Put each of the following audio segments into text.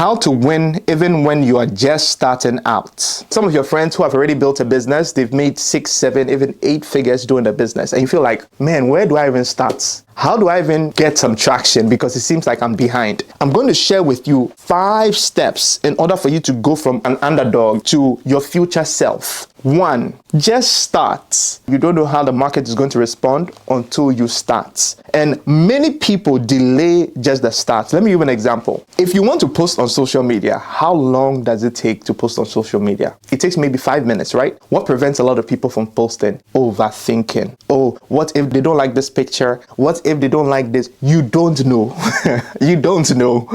How to win even when you are just starting out. Some of your friends who have already built a business, they've made 6, 7, even 8 figures doing the business. And you feel like, man, where do I even start? How do I even get some traction? Because it seems like I'm behind. I'm going to share with you 5 steps in order for you to go from an underdog to your future self. 1, just start. You don't know how the market is going to respond until you start. And many people delay just the start. Let me give you an example. If you want to post on social media, how long does it take to post on social media? It takes maybe 5 minutes, right? What prevents a lot of people from posting? Overthinking. Oh, what if they don't like this picture? What if they don't like this? You don't know. You don't know.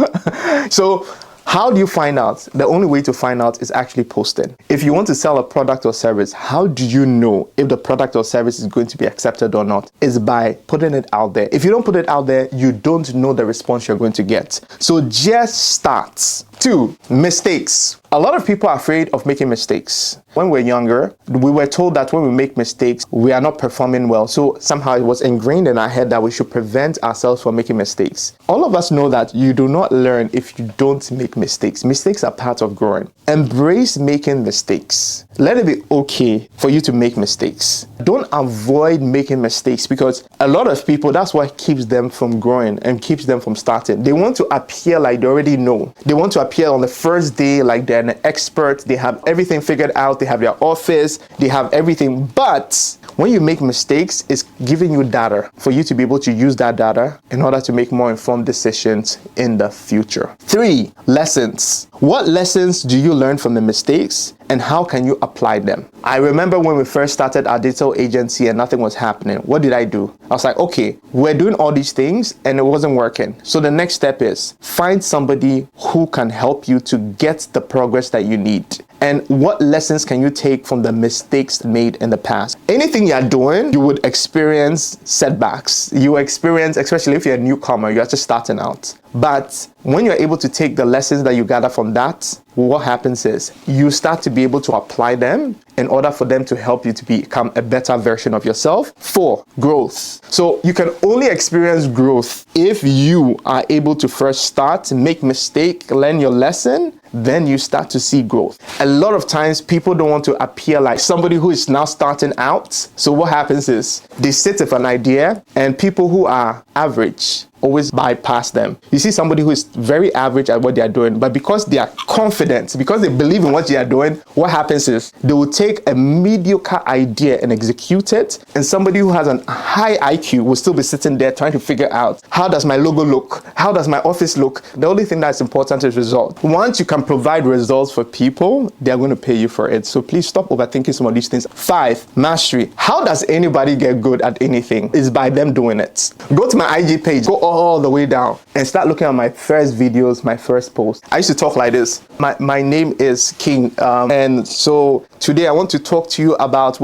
So how do you find out? The only way to find out is actually posting. If you want to sell a product or service, how do you know if the product or service is going to be accepted or not? Is by putting it out there. If you don't put it out there, you don't know the response you're going to get. So just start. 2, mistakes. A lot of people are afraid of making mistakes. When we're younger, we were told that when we make mistakes, we are not performing well. So somehow it was ingrained in our head that we should prevent ourselves from making mistakes. All of us know that you do not learn if you don't make mistakes. Mistakes are part of growing. Embrace making mistakes. Let it be okay for you to make mistakes. Don't avoid making mistakes, because a lot of people, that's what keeps them from growing and keeps them from starting. They want to appear like they already know. They want to appear on the first day like they're an expert. They have everything figured out. They have their office. They have everything. But when you make mistakes, it's giving you data for you to be able to use that data in order to make more informed decisions in the future. 3, lessons. What lessons do you learn from the mistakes, and how can you apply them? I remember when we first started our digital agency and nothing was happening. What did I do? I was like, okay, we're doing all these things and it wasn't working. So the next step is find somebody who can help you to get the progress that you need. And what lessons can you take from the mistakes made in the past? Anything you're doing, you would experience setbacks. You experience, especially if you're a newcomer, you're just starting out. But when you're able to take the lessons that you gather from that, what happens is you start to be able to apply them in order for them to help you to become a better version of yourself. 4, growth. So you can only experience growth if you are able to first start, make mistake, learn your lesson, then you start to see growth. A lot of times people don't want to appear like somebody who is now starting out. So what happens is they sit with an idea, and people who are average always bypass them. You see somebody who is very average at what they are doing, but because they are confident, because they believe in what they are doing, what happens is they will take a mediocre idea and execute it, and somebody who has a high IQ will still be sitting there trying to figure out, how does my logo look? How does my office look? The only thing that's important is result. Once you can provide results for people, they're going to pay you for it. So please stop overthinking some of these things. 5, mastery. How does anybody get good at anything? It's by them doing it. Go to my IG page, go all the way down and start looking at my first videos, my first post. I used to talk like this. My name is King, and so today I want to talk to you about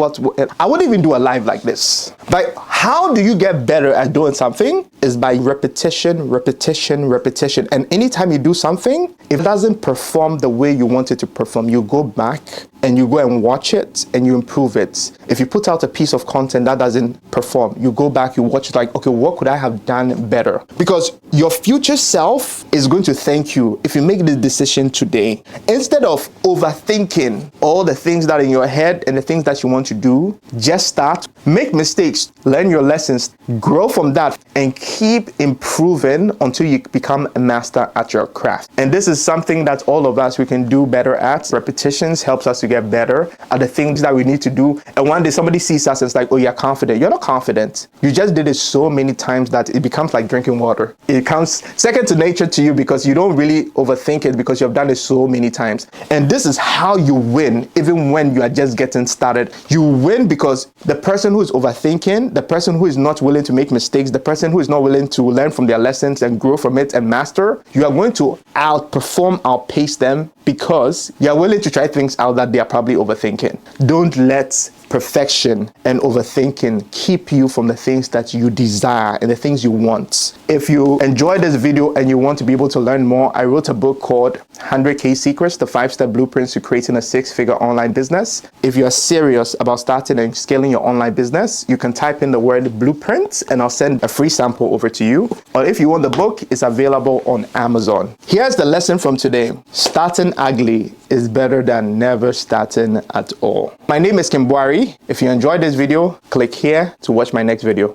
I wouldn't even do a live like this. But how do you get better at doing something? Is by repetition, repetition, repetition. And anytime you do something, if it doesn't perform the way you want it to perform, you go back and you go and watch it and you improve it. If you put out a piece of content that doesn't perform, you go back, you watch it like, okay, what could I have done better? Because your future self is going to thank you if you make the decision today. Instead of overthinking all the things that are in your head and the things that you want to do, just start, make mistakes, learn your lessons, grow from that, and keep improving until you become a master at your craft. And this is something that all of us, we can do better at. Repetitions helps us to get better at the things that we need to do. And one day somebody sees us and it's like, oh, you're confident. You're not confident. You just did it so many times that it becomes like drinking water. It comes second to nature to you because you don't really overthink it because you've done it so many times. And this is how you win, even when you are just getting started. You win because the person who is overthinking, the person who is not willing to make mistakes, the person who is not willing to learn from their lessons and grow from it and master, you are going to outperform, outpace them because you're willing to try things out that they are probably overthinking. Don't let perfection and overthinking keep you from the things that you desire and the things you want. If you enjoyed this video and you want to be able to learn more, I wrote a book called 100K Secrets, the 5-step blueprints to creating a 6-figure online business. If you're serious about starting and scaling your online business, you can type in the word blueprint and I'll send a free sample over to you. Or if you want the book, it's available on Amazon. Here's the lesson from today. Starting ugly is better than never starting at all. My name is Buari. If you enjoyed this video, click here to watch my next video.